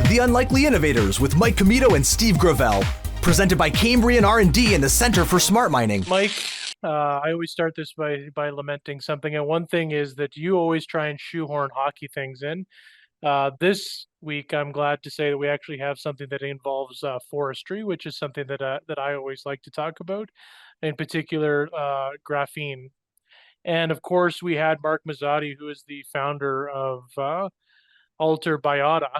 The Unlikely Innovators with Mike Commito and Steve Gravel. Presented by Cambrian R&D and the Center for Smart Mining. Mike, I always start this by lamenting something. And one thing is that you always try and shoehorn hockey things in. This week, I'm glad to say that we actually have something that involves forestry, which is something that I always like to talk about, in particular, graphene. And of course, we had Mark Masotti, who is the founder of alterBiota.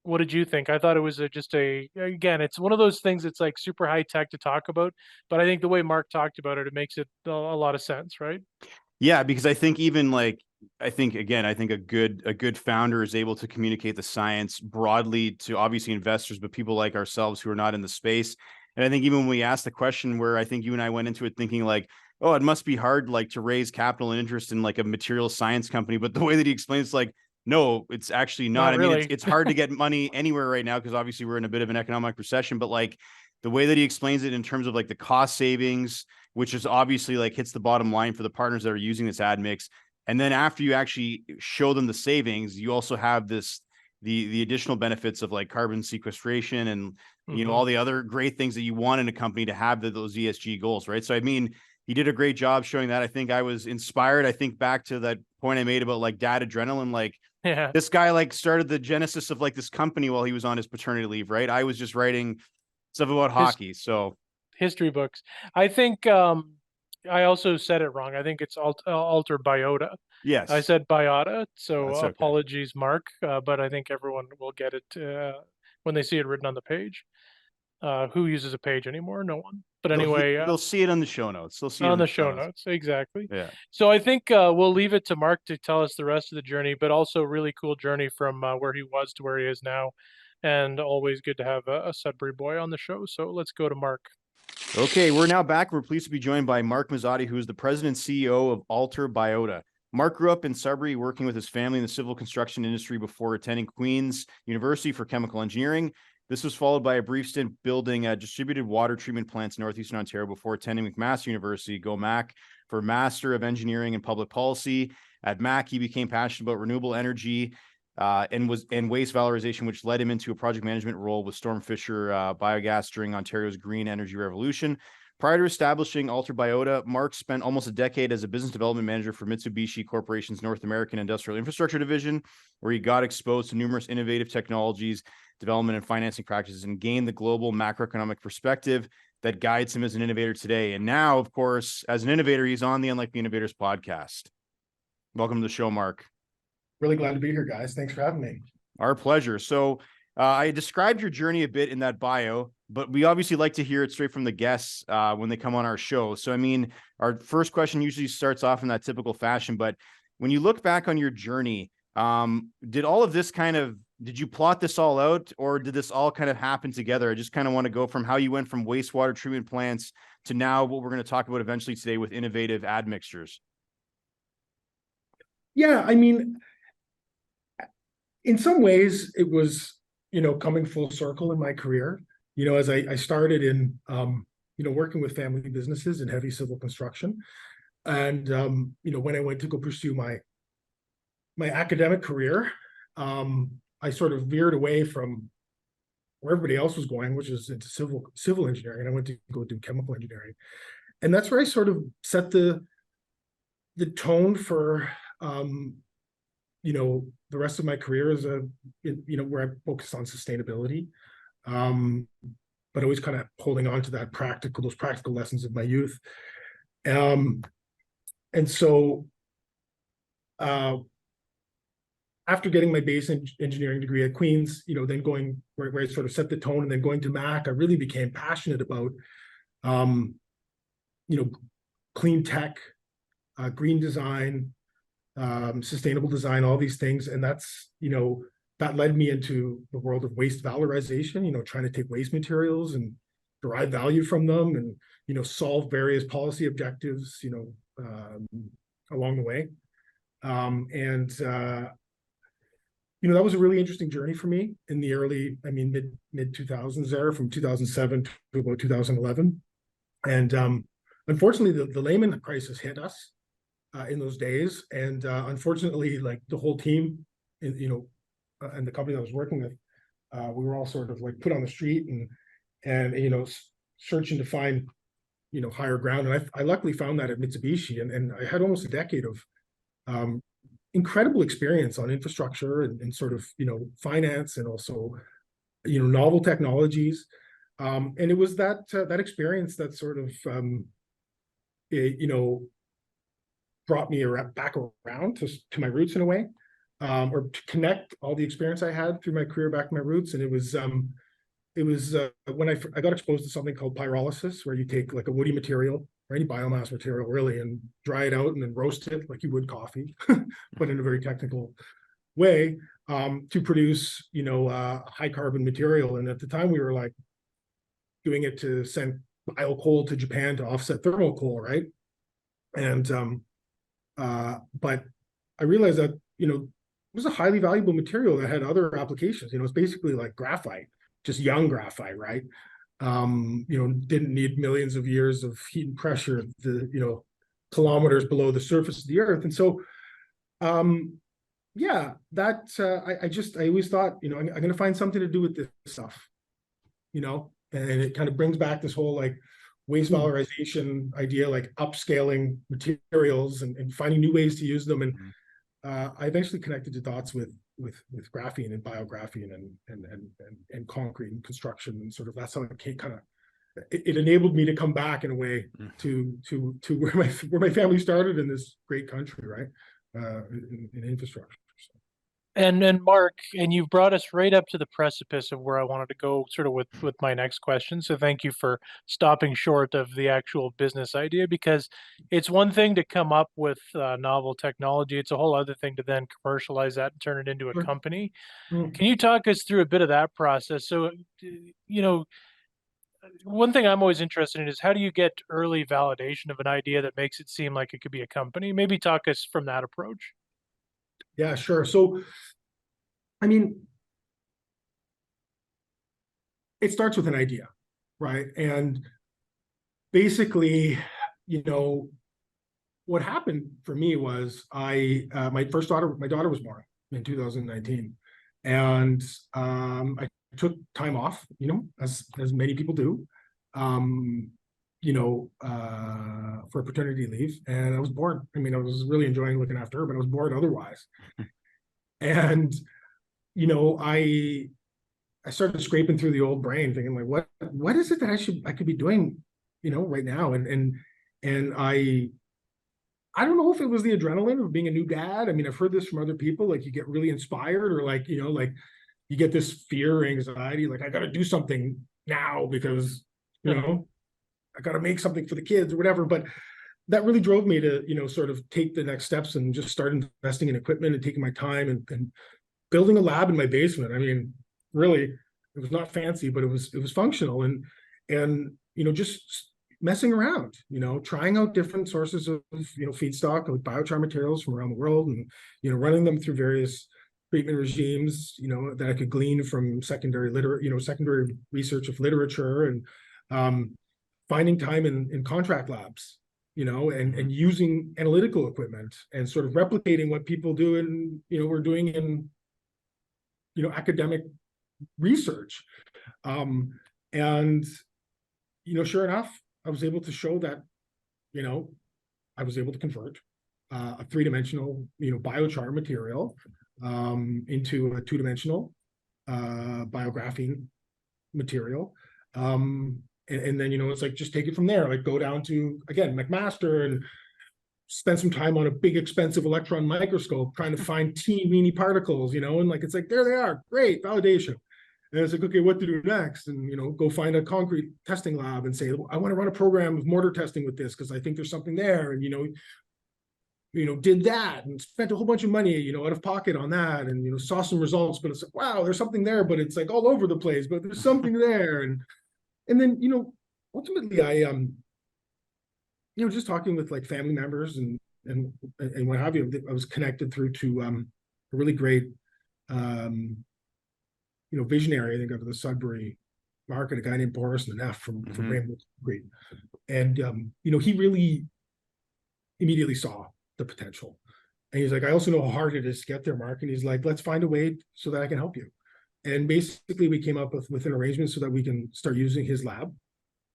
What did you think? I thought it was again, it's one of those things that's like super high tech to talk about, but I think the way Mark talked about it, it makes it a lot of sense, right? Yeah, because I think I think a good founder is able to communicate the science broadly to obviously investors, but people like ourselves who are not in the space. And I think even when we asked the question, where I think you and I went into it thinking like, oh, it must be hard like to raise capital and interest in like a material science company, but the way that he explains it's like, no, it's actually not. Really. I mean, it's hard to get money anywhere right now because obviously we're in a bit of an economic recession, but like the way that he explains it in terms of like the cost savings, which is obviously like hits the bottom line for the partners that are using this ad mix. And then after you actually show them the savings, you also have the additional benefits of like carbon sequestration and, you know, all the other great things that you want in a company to have those ESG goals, right? So, I mean, he did a great job showing that. I think I was inspired. I think back to that point I made about like dad adrenaline, like this guy like started the genesis of like this company while he was on his paternity leave, right? I was just writing stuff about hockey. So history books. I think I also said it wrong. I think it's alterBiota. yes, I said biota, so That's okay. apologies, Mark. But I think everyone will get it when they see it written on the page. Who uses a page anymore? No one. But anyway, they'll see it on the show notes. They'll see it on the show notes. Exactly. Yeah. So I think we'll leave it to Mark to tell us the rest of the journey, but also really cool journey from where he was to where he is now. And always good to have a Sudbury boy on the show. So let's go to Mark. Okay, we're now back. We're pleased to be joined by Mark Masotti, who is the president and CEO of alterBiota. Mark grew up in Sudbury, working with his family in the civil construction industry before attending Queen's University for chemical engineering. This was followed by a brief stint building distributed water treatment plants in northeastern Ontario before attending McMaster University, go Mac, for Master of Engineering and Public Policy. At Mac, he became passionate about renewable energy and waste valorization, which led him into a project management role with Storm Fisher Biogas during Ontario's green energy revolution. Prior to establishing alterBiota, Mark spent almost a decade as a business development manager for Mitsubishi Corporation's North American Industrial Infrastructure Division, where he got exposed to numerous innovative technologies, development and financing practices, and gained the global macroeconomic perspective that guides him as an innovator today. And now, of course, as an innovator, he's on the Unlikely Innovators podcast. Welcome to the show, Mark. Really glad to be here, guys. Thanks for having me. Our pleasure. So I described your journey a bit in that bio, but we obviously like to hear it straight from the guests when they come on our show. So, I mean, our first question usually starts off in that typical fashion, but when you look back on your journey, did you plot this all out, or did this all kind of happen together? I just kind of want to go from how you went from wastewater treatment plants to now what we're going to talk about eventually today with innovative admixtures. Yeah, I mean, in some ways it was, coming full circle in my career, as I started in, working with family businesses in heavy civil construction. And, when I went to go pursue my academic career, I sort of veered away from where everybody else was going, which is into civil engineering. And I went to go do chemical engineering. And that's where I sort of set the tone for, the rest of my career as where I focused on sustainability, but always kind of holding on to those practical lessons of my youth. And so after getting my basic engineering degree at Queen's, then going where I sort of set the tone, and then going to Mac, I really became passionate about, clean tech, green design, sustainable design, all these things. And that's, that led me into the world of waste valorization, trying to take waste materials and derive value from them and, solve various policy objectives, along the way. That was a really interesting journey for me in the mid 2000s there, from 2007 to about 2011. And unfortunately, the Lehman crisis hit us in those days. And unfortunately, like the whole team, and the company that I was working with, we were all sort of like put on the street and searching to find higher ground. And I luckily found that at Mitsubishi, and I had almost a decade of incredible experience on infrastructure and sort of finance, and also novel technologies. And it was that experience that sort of brought me back around to my roots in a way, or to connect all the experience I had through my career back to my roots. And it was when I got exposed to something called pyrolysis, where you take like a woody material or any biomass material really, and dry it out and then roast it like you would coffee, but in a very technical way, to produce high carbon material. And at the time we were like doing it to send bio coal to Japan to offset thermal coal, right? And but I realized that it was a highly valuable material that had other applications. It's basically like graphite, just young graphite, right? Didn't need millions of years of heat and pressure, kilometers below the surface of the earth. And so yeah, that I always thought, I'm going to find something to do with this stuff, and it kind of brings back this whole like waste valorization idea, like upscaling materials and finding new ways to use them. And I eventually connected the dots with graphene and biographene and concrete and construction, and sort of that's how it kind of it enabled me to come back in a way to where my family started in this great country, right? In infrastructure. So. And Mark, and you've brought us right up to the precipice of where I wanted to go sort of with my next question. So thank you for stopping short of the actual business idea, because it's one thing to come up with novel technology. It's a whole other thing to then commercialize that and turn it into a company. Can you talk us through a bit of that process? So, one thing I'm always interested in is, how do you get early validation of an idea that makes it seem like it could be a company? Maybe talk us from that approach. Yeah, sure. So, I mean, it starts with an idea, right? And basically, what happened for me was my daughter was born in 2019, and I took time off, as many people do, for paternity leave, and I was bored. I mean, I was really enjoying looking after her, but I was bored otherwise. And I started scraping through the old brain, thinking like, what is it that I could be doing, right now? And I don't know if it was the adrenaline of being a new dad. I mean, I've heard this from other people, like you get really inspired, or like, like you get this fear or anxiety, like I got to do something now because, I got to make something for the kids or whatever. But that really drove me to, sort of take the next steps and just start investing in equipment and taking my time and building a lab in my basement. I mean, really, it was not fancy, but it was functional, and just messing around, trying out different sources of, feedstock, like biochar materials from around the world, and, running them through various treatment regimes, that I could glean from secondary research of literature, and finding time in contract labs, and using analytical equipment and sort of replicating what people do in, we're doing in, academic research. And, sure enough, I was able to show that, I was able to convert a three-dimensional, biochar material into a two-dimensional biographene material. And then, it's like, just take it from there, like go down to, again, McMaster, and spend some time on a big expensive electron microscope trying to find teeny-weeny particles, and like, it's like, there they are, great validation. And it's like, okay, what to do next? And, go find a concrete testing lab and say, I want to run a program of mortar testing with this because I think there's something there. And, did that and spent a whole bunch of money, out of pocket on that, and, saw some results, but it's like, wow, there's something there, but it's like all over the place, but there's something there. And then, ultimately I, just talking with like family members and what have you, I was connected through to a really great, visionary, I think, of the Sudbury market, a guy named Boris Neff from Rainbow Concrete. And, he really immediately saw the potential. And he's like, I also know how hard it is to get there, Mark. And he's like, let's find a way so that I can help you. And basically we came up with an arrangement so that we can start using his lab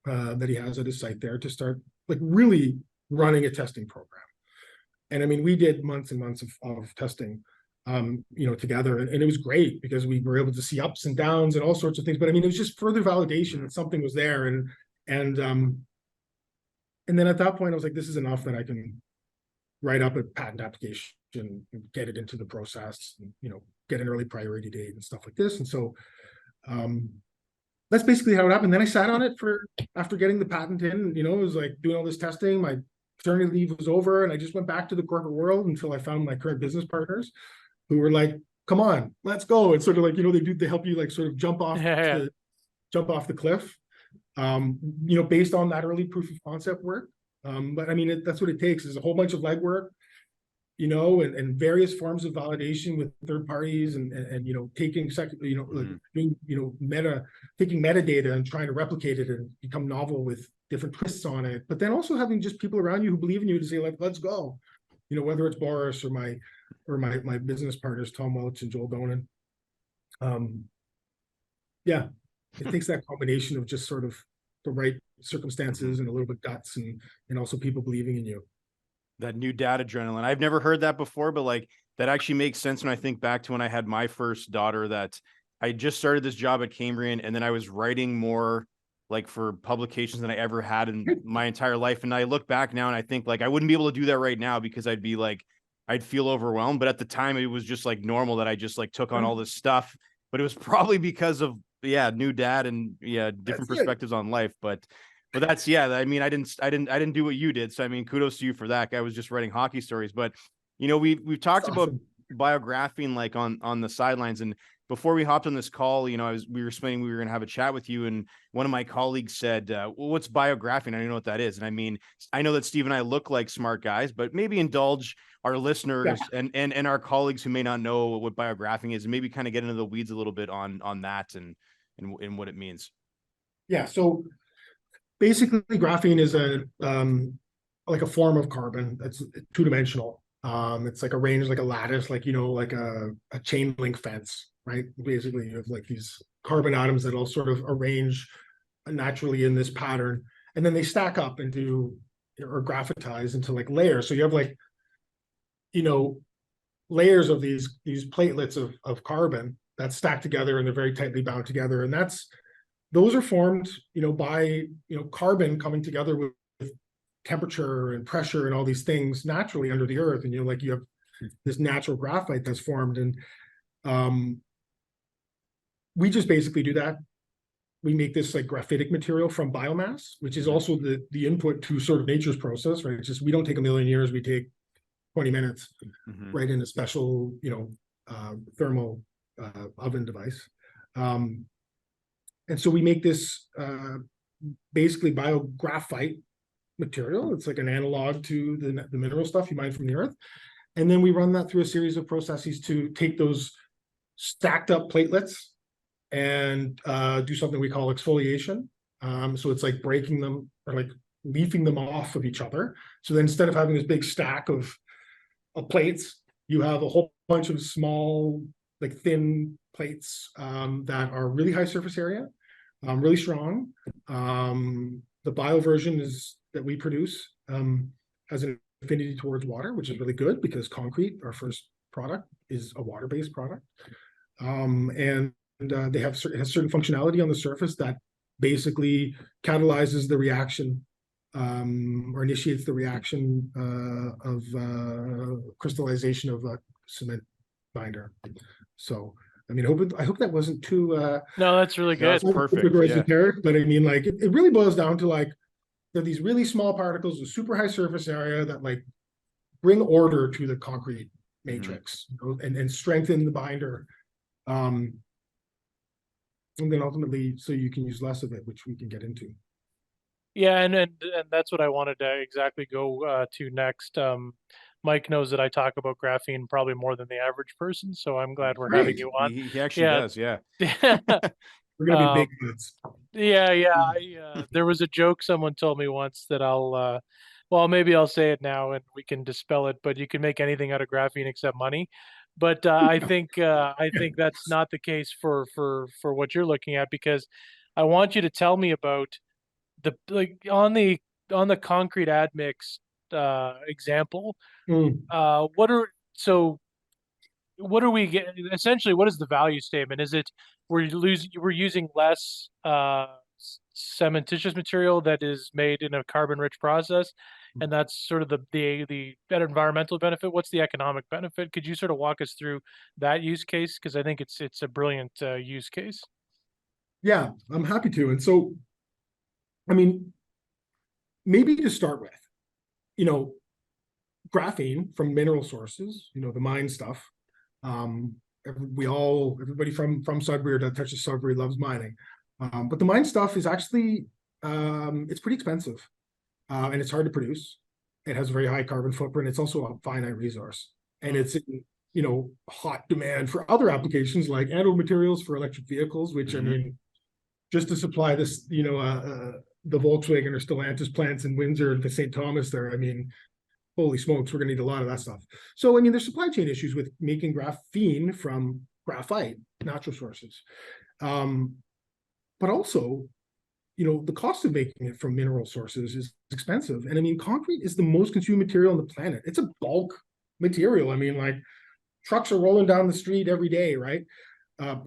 that he has at his site there to start like really running a testing program. And I mean, we did months and months of testing, together. And it was great because we were able to see ups and downs and all sorts of things. But I mean, it was just further validation that something was there. And then at that point, I was like, this is enough that I can write up a patent application and get it into the process, and, get an early priority date and stuff like this. And so that's basically how it happened. Then I sat on it after getting the patent in, it was like doing all this testing. My paternity leave was over, and I just went back to the corporate world until I found my current business partners who were like, come on, let's go. It's sort of like, they help you like sort of jump off the cliff, based on that early proof of concept work. But I mean, that's what it takes, is a whole bunch of legwork, and various forms of validation with third parties, and taking taking metadata and trying to replicate it and become novel with different twists on it. But then also having just people around you who believe in you to say, like, let's go, whether it's Boris or my business partners, Tom Welch and Joel Donan. It takes that combination of just sort of the right circumstances and a little bit guts and also people believing in you. That new dad adrenaline. I've never heard that before, but like that actually makes sense when I think back to when I had my first daughter, that I just started this job at Cambrian, and then I was writing more like for publications than I ever had in my entire life. And I look back now and I think like I wouldn't be able to do that right now because I'd feel overwhelmed. But at the time it was just like normal that I just like took on all this stuff. But it was probably because of new dad and different perspectives on life. But that's, I mean, I didn't do what you did. So I mean, kudos to you for that. I was just writing hockey stories. But we've talked about biographene like on the sidelines. And before we hopped on this call, we were explaining we were going to have a chat with you, and one of my colleagues said, well, what's biographene? I don't know what that is. And I mean, I know that Steve and I look like smart guys, but maybe indulge our listeners and our colleagues who may not know what biographene is, and maybe kind of get into the weeds a little bit on that and what it means. Yeah. So basically graphene is like a form of carbon that's two-dimensional. It's like arranged like a lattice, like like a chain link fence, right? Basically you have like these carbon atoms that all sort of arrange naturally in this pattern, and then they stack up into or graphitize into like layers. So you have like layers of these platelets of carbon that stack together, and they're very tightly bound together, and those are formed by carbon coming together with temperature and pressure and all these things naturally under the earth. And you have this natural graphite that's formed, and we just basically do that. We make this like graphitic material from biomass, which is also the input to sort of nature's process, right? It's just, we don't take a million years, we take 20 minutes, right, in a special thermal oven device. And so we make this basically biographite material. It's like an analog to the mineral stuff you mine from the earth. And then we run that through a series of processes to take those stacked up platelets and do something we call exfoliation. So it's like breaking them or like leafing them off of each other. So then instead of having this big stack of plates, you have a whole bunch of small, like thin plates that are really high surface area, really strong. The bio version that we produce has an affinity towards water, which is really good because concrete, our first product, is a water-based product. And they have certain functionality on the surface that basically catalyzes the reaction or initiates the reaction of crystallization of a cement binder. So, I mean, I hope that wasn't too no, that's really good. That's perfect. But I mean, like, it really boils down to like, they're these really small particles with super high surface area that like bring order to the concrete matrix, and strengthen the binder. And then ultimately, so you can use less of it, which we can get into. Yeah, and that's what I wanted to exactly go to next. Mike knows that I talk about graphene probably more than the average person, so I'm glad we're having you on. He actually does, yeah. We're gonna be big nuts. Yeah. There was a joke someone told me once that I'll well, maybe I'll say it now and we can dispel it, but you can make anything out of graphene except money. But I think that's not the case for what you're looking at, because I want you to tell me about the like on the concrete admix example. Mm. What are so what are we getting essentially? What is the value statement? Is it we're using less cementitious material that is made in a carbon rich process, and that's sort of the better environmental benefit? What's the economic benefit? Could you sort of walk us through that use case, because I think it's a brilliant use case. Yeah, I'm happy to. And so, I mean, maybe to start with, you know, graphene from mineral sources, you know, the mine stuff. Everybody from Sudbury or that touches Sudbury loves mining. But the mine stuff is actually, it's pretty expensive, and it's hard to produce. It has a very high carbon footprint. It's also a finite resource, and it's in, you know, hot demand for other applications like anode materials for electric vehicles, which I mean, just to supply this, you know, the Volkswagen or Stellantis plants in Windsor and the St. Thomas there, I mean, holy smokes, we're going to need a lot of that stuff. So, I mean, there's supply chain issues with making graphene from graphite, natural sources. But also, you know, the cost of making it from mineral sources is expensive. And I mean, concrete is the most consumed material on the planet. It's a bulk material. I mean, like trucks are rolling down the street every day, right?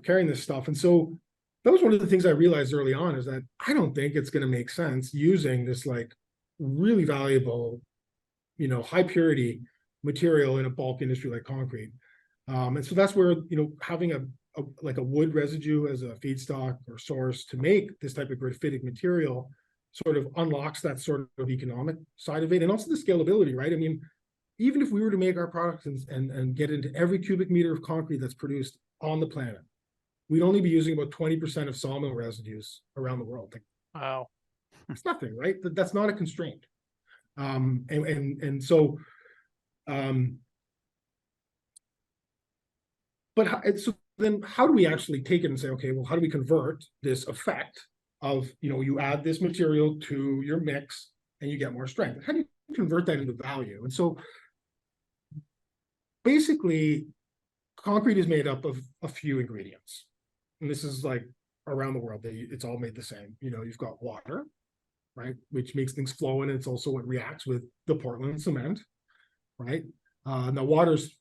Carrying this stuff. And so that was one of the things I realized early on, is that I don't think it's going to make sense using this like really valuable, you know, high purity material in a bulk industry like concrete. And so that's where, you know, having a like a wood residue as a feedstock or source to make this type of graphitic material sort of unlocks that sort of economic side of it, and also the scalability, right? I mean, even if we were to make our products and get into every cubic meter of concrete that's produced on the planet, we'd only be using about 20% of sawmill residues around the world. Like, Wow. it's nothing, right? That's not a constraint. So, but so then how do we actually take it and say, okay, well, how do we convert this effect of, you know, you add this material to your mix and you get more strength? How do you convert that into value? And so basically, concrete is made up of a few ingredients. And this is like around the world, it's all made the same. You know, you've got water, right, which makes things flow, and it's also what reacts with the Portland cement, right? Now, water's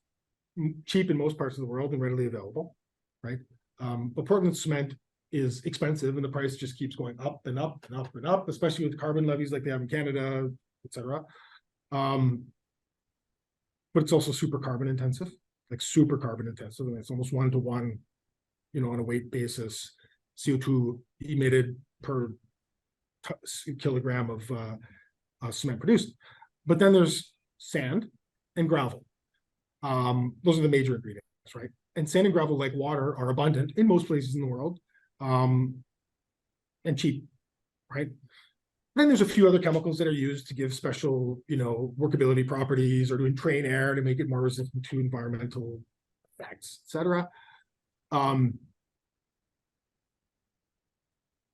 cheap in most parts of the world and readily available, right? But Portland cement is expensive, and the price just keeps going up and up and up and up, especially with carbon levies like they have in Canada, etc. But it's also super carbon intensive, like super carbon intensive, and it's almost 1-to-1, you know, on a weight basis, CO2 emitted per kilogram of cement produced. But then there's sand and gravel. Those are the major ingredients, right? And sand and gravel, like water, are abundant in most places in the world, and cheap, right? Then there's a few other chemicals that are used to give special, you know, workability properties, or to entrain air to make it more resistant to environmental effects, etc.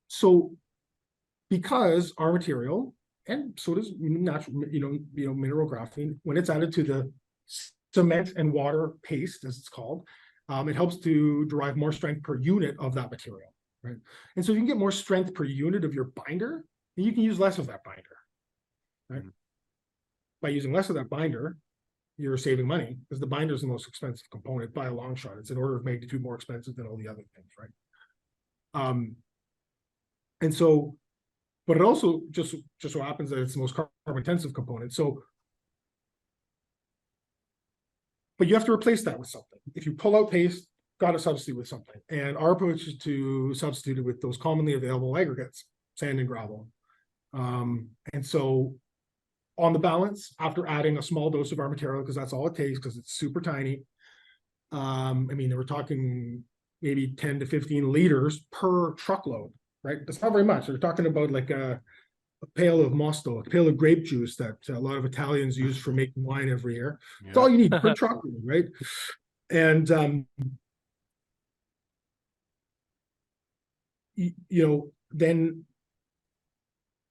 So because our material, and so does natural, mineral graphene, when it's added to the cement and water paste, as it's called, it helps to derive more strength per unit of that material, right? And so you can get more strength per unit of your binder, and you can use less of that binder, right? By using less of that binder, you're saving money, because the binder is the most expensive component by a long shot. It's an order of magnitude more expensive than all the other things, right? And so, but it also just so happens that it's the most carbon intensive component. So, but you have to replace that with something. If you pull out paste, got to substitute with something. And our approach is to substitute it with those commonly available aggregates, sand and gravel. And so on the balance, after adding a small dose of our material, because that's all it takes, because it's super tiny. I mean, we're talking maybe 10 to 15 liters per truckload, right? That's not very much. They're talking about like a pail of mosto, a pail of grape juice that a lot of Italians use for making wine every year. Yeah. It's all you need per truckload, right? And you know, then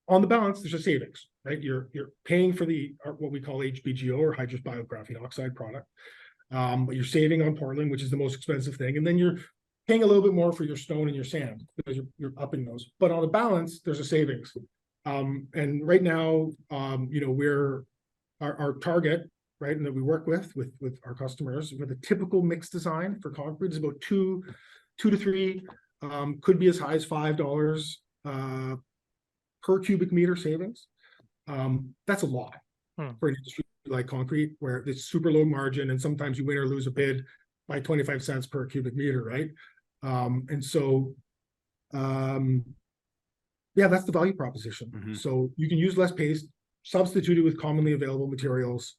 on the balance, there's a savings, right? You're paying for what we call HBGO, or hydrous biographene oxide product, but you're saving on Portland, which is the most expensive thing, and then you're paying a little bit more for your stone and your sand because you're upping those. But on the balance, there's a savings. And right now, we're our target, right, and that we work with our customers with a typical mix design for concrete is about two to three, could be as high as $5 per cubic meter savings. That's a lot for an industry like concrete, where it's super low margin, and sometimes you win or lose a bid by 25 cents per cubic meter, right? And so, yeah, that's the value proposition. So you can use less paste, substitute it with commonly available materials,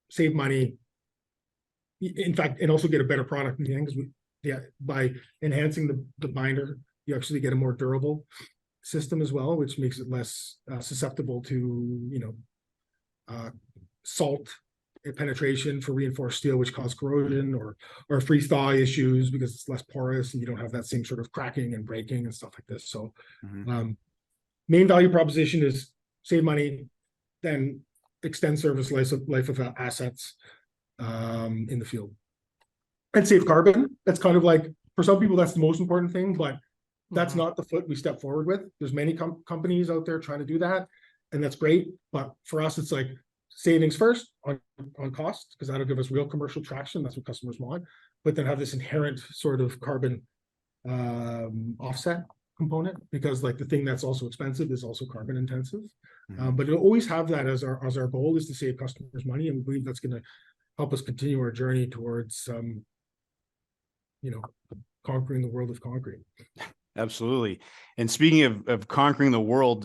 save money. In fact, and also get a better product in the end, because by enhancing the binder, you actually get a more durable system as well, which makes it less susceptible to salt penetration for reinforced steel, which cause corrosion or freeze thaw issues, because it's less porous and you don't have that same sort of cracking and breaking and stuff like this. So main value proposition is save money, then extend service life of assets in the field, and save carbon. That's kind of like, for some people, that's the most important thing, but that's not the foot we step forward with. There's many companies out there trying to do that, and that's great. But for us, it's like savings first on cost, because that'll give us real commercial traction. That's what customers want. But then have this inherent sort of carbon offset component, because like the thing that's also expensive is also carbon intensive. But it'll always have that as our goal, is to save customers money, and we believe that's going to help us continue our journey towards conquering the world of concrete. Absolutely. And speaking of conquering the world,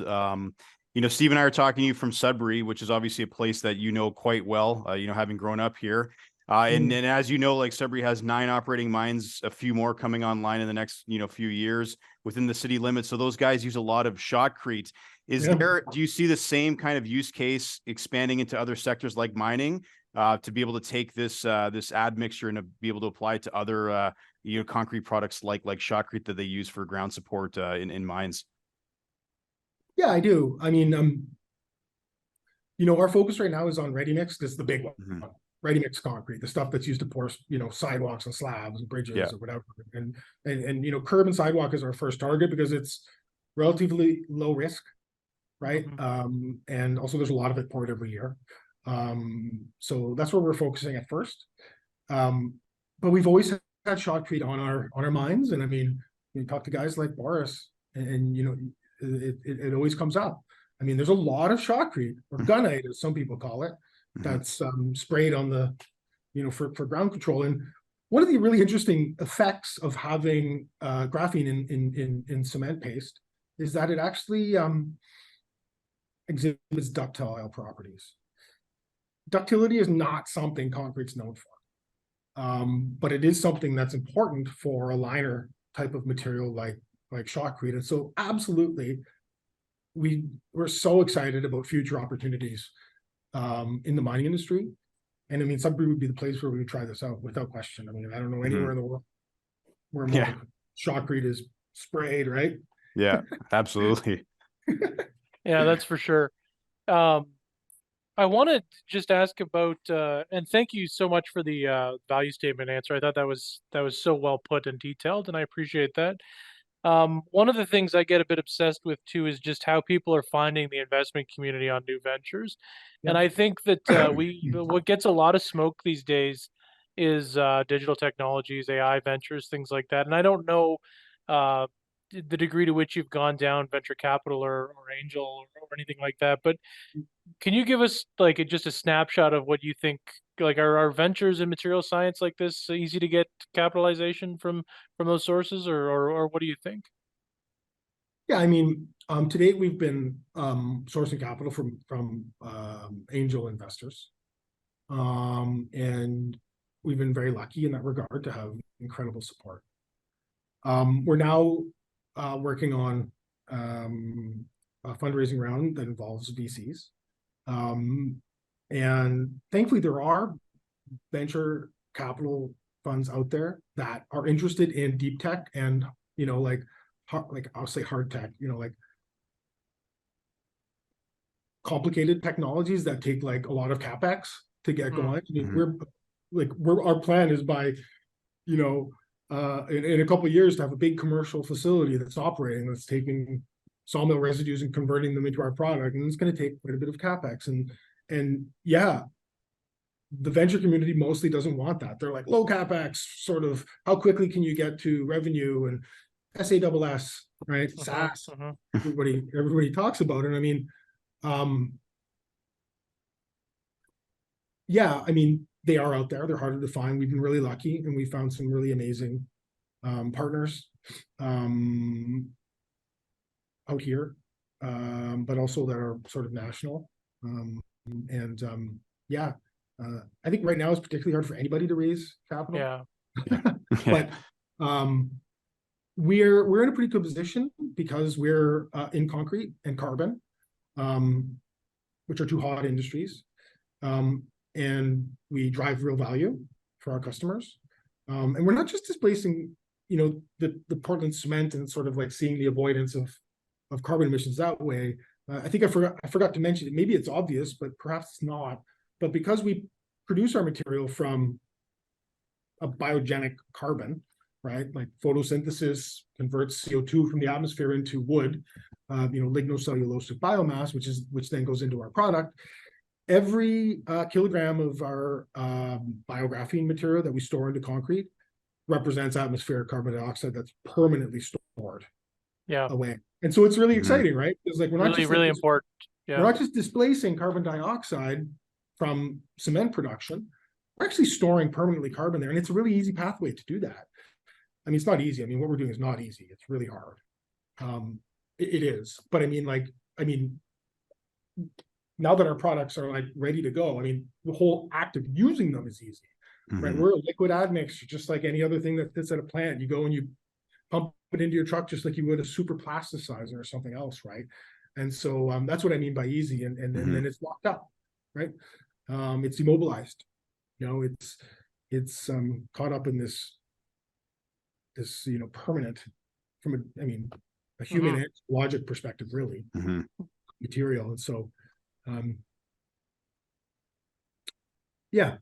Steve and I are talking to you from Sudbury, which is obviously a place that you know quite well, having grown up here. And as you know, like, Sudbury has 9 operating mines, a few more coming online in the next, few years within the city limits. So those guys use a lot of shotcrete. Do you see the same kind of use case expanding into other sectors like mining, to be able to take this admixture and to be able to apply it to other, concrete products like shotcrete that they use for ground support in mines? Yeah, I do. I mean, our focus right now is on ready mix. This is the big one. Ready mix concrete, the stuff that's used to pour, sidewalks and slabs and bridges or whatever. And curb and sidewalk is our first target because it's relatively low risk, right? And also there's a lot of it poured every year. So that's where we're focusing at first. But we've always had shotcrete on our minds. And I mean, you talk to guys like Boris, and it always comes up. I mean, there's a lot of shotcrete, or gunite, as some people call it, that's sprayed on the, for ground control. And one of the really interesting effects of having graphene in cement paste is that it actually exhibits ductile properties. Ductility is not something concrete's known for, but it is something that's important for a liner type of material like shotcrete. And so absolutely, we're so excited about future opportunities in the mining industry. And I mean, Sudbury would be the place where we would try this out without question. I mean, I don't know anywhere in the world where more shotcrete is sprayed, right? Yeah, absolutely. Yeah, that's for sure. I want to just ask about, and thank you so much for the value statement answer. I thought that was so well put and detailed, and I appreciate that. One of the things I get a bit obsessed with too is just how people are finding the investment community on new ventures. And I think that what gets a lot of smoke these days is digital technologies, AI ventures, things like that. And I don't know the degree to which you've gone down venture capital or angel or anything like that, but can you give us just a snapshot of what you think? Like, are ventures in material science like this easy to get capitalization from those sources, or what do you think? Yeah, I mean, to date we've been sourcing capital from angel investors, and we've been very lucky in that regard to have incredible support. We're now working on a fundraising round that involves VCs. And thankfully there are venture capital funds out there that are interested in deep tech and, I'll say hard tech, like complicated technologies that take like a lot of CapEx to get going. I mean, Mhm. our plan is by, in a couple of years to have a big commercial facility that's operating, that's taking sawmill residues and converting them into our product. And it's going to take quite a bit of CapEx. And yeah, the venture community mostly doesn't want that. They're like low CapEx, sort of how quickly can you get to revenue and SaaS, right? SaaS. Everybody talks about it. I mean, yeah, I mean, they are out there. They're harder to find. We've been really lucky, and we found some really amazing partners out here, but also that are sort of national. Yeah, I think right now it's particularly hard for anybody to raise capital. Yeah. But we're in a pretty good position because we're in concrete and carbon, which are two hot industries. And we drive real value for our customers. And we're not just displacing, the Portland cement and sort of like seeing the avoidance of carbon emissions that way. I think I forgot to mention it. Maybe it's obvious, but perhaps it's not. But because we produce our material from a biogenic carbon, right? Like photosynthesis converts CO2 from the atmosphere into wood, lignocellulosic biomass, which then goes into our product. Every kilogram of our biographene material that we store into concrete represents atmospheric carbon dioxide that's permanently stored away. And so it's really exciting, right? Because like we're not really important. We're not just displacing carbon dioxide from cement production. We're actually storing permanently carbon there, and it's a really easy pathway to do that. I mean, it's not easy. I mean, what we're doing is not easy. It's really hard. It is, but I mean, now that our products are like ready to go, I mean, the whole act of using them is easy, right? We're a liquid admixture, just like any other thing that sits at a plant. You go and you pump it into your truck just like you would a super plasticizer or something else, right? And so that's what I mean by easy. And then it's locked up, right? It's immobilized. It's caught up in this permanent, from a human logic perspective, really, material. And so yeah.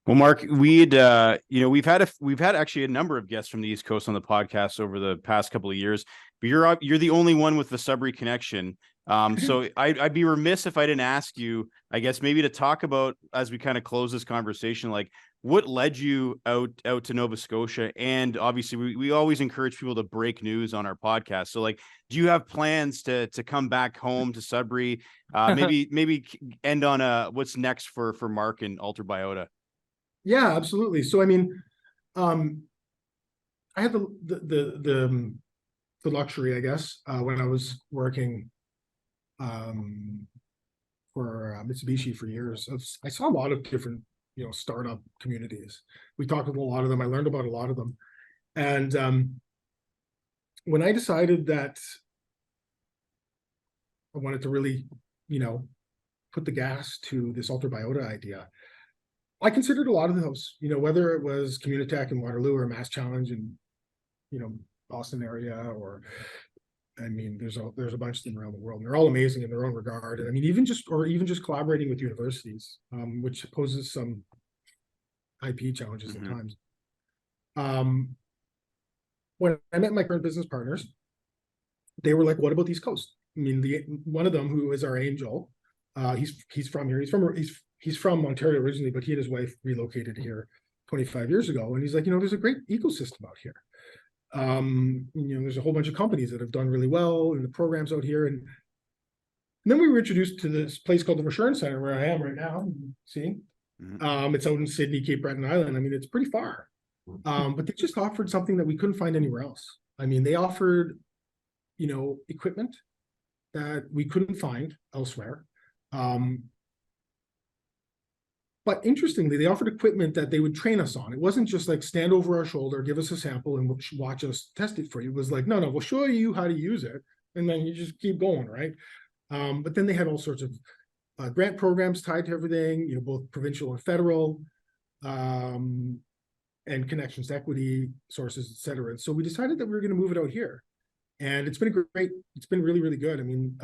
Well, Mark, we've had actually a number of guests from the East Coast on the podcast over the past couple of years, but you're the only one with the Sudbury connection. So I'd be remiss if I didn't ask you, I guess, maybe to talk about, as we kind of close this conversation, like what led you out to Nova Scotia? And obviously we always encourage people to break news on our podcast. So like, do you have plans to come back home to Sudbury? Maybe end on what's next for Mark and alterBiota? Yeah, absolutely. So I mean, I had the luxury, I guess, when I was working for Mitsubishi for years. I saw a lot of different, startup communities. We talked with a lot of them. I learned about a lot of them. And when I decided that I wanted to really, put the gas to this alterBiota idea, I considered a lot of those, whether it was Communitech in Waterloo or Mass Challenge in, Boston area, or I mean, there's a bunch of them around the world, and they're all amazing in their own regard. And I mean, even just collaborating with universities, which poses some IP challenges at times. When I met my current business partners, they were like, "What about the East Coast?" I mean, one of them, who is our angel, he's from here. He's from Ontario originally, but he and his wife relocated here 25 years ago. And he's like, there's a great ecosystem out here. There's a whole bunch of companies that have done really well in the programs out here. And then we were introduced to this place called the Reassurance Center, where I am right now. See, it's out in Sydney, Cape Breton Island. I mean, it's pretty far. But they just offered something that we couldn't find anywhere else. I mean, they offered, equipment that we couldn't find elsewhere. But interestingly, they offered equipment that they would train us on. It wasn't just like stand over our shoulder, give us a sample, and watch us test it for you. It was like, no, we'll show you how to use it, and then you just keep going, right? But then they had all sorts of grant programs tied to everything, both provincial and federal, and connections to equity sources, et cetera. And so we decided that we were going to move it out here, and it's been really, really good. I mean,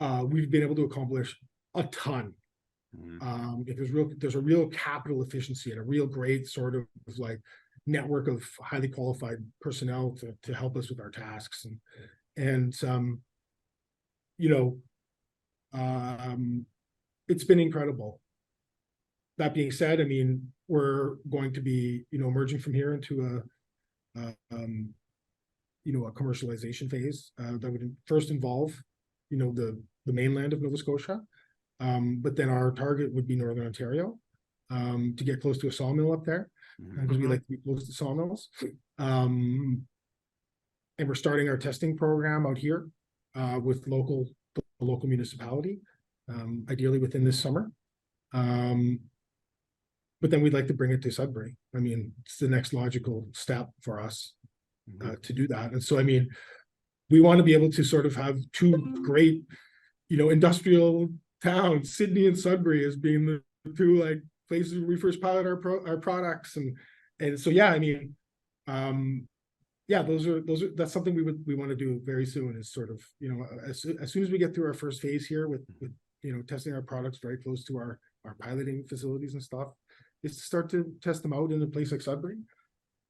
we've been able to accomplish a ton. There's a real capital efficiency and a real great sort of like network of highly qualified personnel to help us with our tasks. And it's been incredible. That being said, I mean, we're going to be, emerging from here into a commercialization phase that would first involve, the mainland of Nova Scotia. But then our target would be Northern Ontario, to get close to a sawmill up there, because we like to be close to sawmills. And we're starting our testing program out here with the local municipality, ideally within this summer. But then we'd like to bring it to Sudbury. I mean, it's the next logical step for us to do that. And so, I mean, we want to be able to sort of have two great, industrial towns, Sydney and Sudbury, as being the two like places where we first pilot our products. And so, yeah, I mean, that's something we want to do very soon, is sort of, as soon as we get through our first phase here with testing our products very close to our piloting facilities and stuff, is to start to test them out in a place like Sudbury,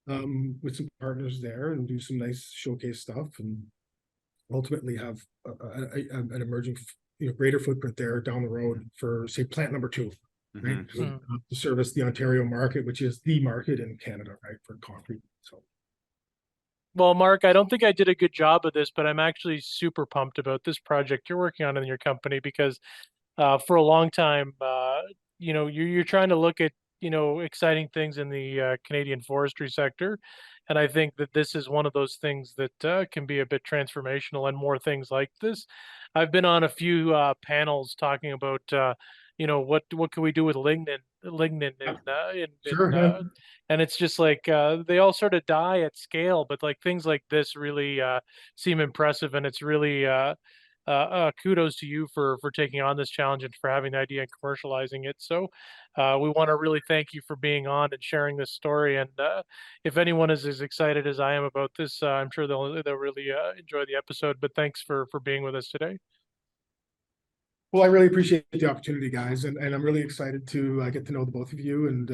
with some partners there, and do some nice showcase stuff, and ultimately have an emerging, greater footprint there down the road for, say, plant number 2, right? To service the Ontario market, which is the market in Canada, right, for concrete. So. Well, Mark, I don't think I did a good job of this, but I'm actually super pumped about this project you're working on in your company, because for a long time, you're trying to look at, exciting things in the Canadian forestry sector. And I think that this is one of those things that can be a bit transformational, and more things like this. I've been on a few panels talking about, what can we do with lignin and it's just like they all sort of die at scale, but like things like this really seem impressive, and it's really kudos to you for taking on this challenge and for having the idea and commercializing it. So we want to really thank you for being on and sharing this story. And if anyone is as excited as I am about this, I'm sure they'll really enjoy the episode. But thanks for being with us today. Well, I really appreciate the opportunity, guys, and I'm really excited to get to know the both of you, and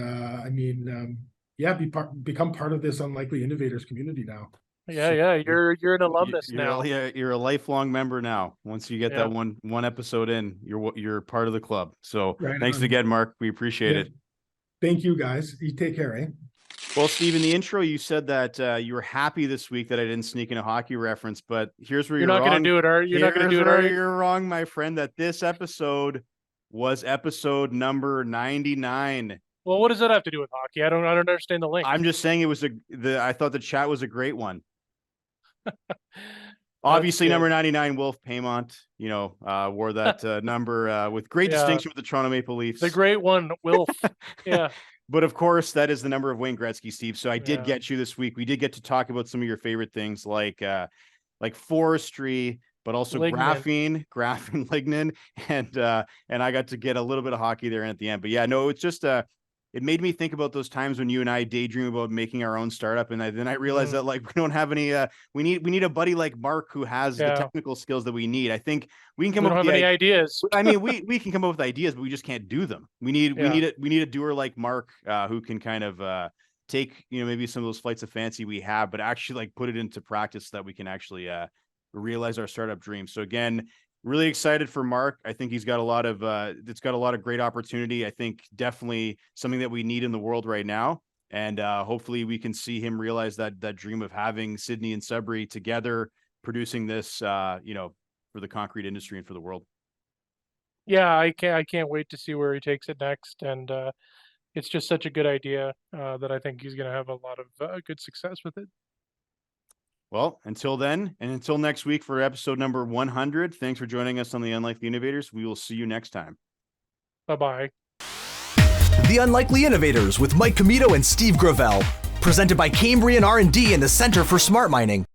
become part of this Unlikely Innovators community now. Yeah, you're an alumnus now. Yeah, you're a lifelong member now. Once you get that one episode in, you're part of the club. So thanks again, Mark. We appreciate it. Thank you, guys. You take care, eh? Well, Steve, in the intro, you said that you were happy this week that I didn't sneak in a hockey reference, but here's where you're not wrong. Going to do it, are you? You're not going to do it, are you? You're wrong, my friend, that this episode was episode number 99. Well, what does that have to do with hockey? I don't understand the link. I'm just saying it was I thought the chat was a great one. Obviously, number 99, Wolf Paymont, wore that number with great distinction with the Toronto Maple Leafs. The great one, Wolf. Yeah. But of course, that is the number of Wayne Gretzky, Steve. So I did get you this week. We did get to talk about some of your favorite things like forestry, but also graphene, lignin, and I got to get a little bit of hockey there at the end. But yeah, no, it's just it made me think about those times when you and I daydream about making our own startup, and then I realized that like we don't have any. We need a buddy like Mark who has the technical skills that we need. I think we can come up with any ideas. I mean, we can come up with ideas, but we just can't do them. We need a doer like Mark who can kind of take maybe some of those flights of fancy we have, but actually like put it into practice so that we can actually realize our startup dreams. So again, really excited for Mark. I think he's got a lot of it's got a lot of great opportunity. I think definitely something that we need in the world right now. And hopefully we can see him realize that dream of having Sydney and Sudbury together producing this, for the concrete industry and for the world. Yeah, I can't wait to see where he takes it next. And it's just such a good idea that I think he's going to have a lot of good success with it. Well, until then, and until next week for episode number 100, thanks for joining us on the Unlikely Innovators. We will see you next time. Bye-bye. The Unlikely Innovators with Mike Commito and Steve Gravel, presented by Cambrian R&D and the Center for Smart Mining.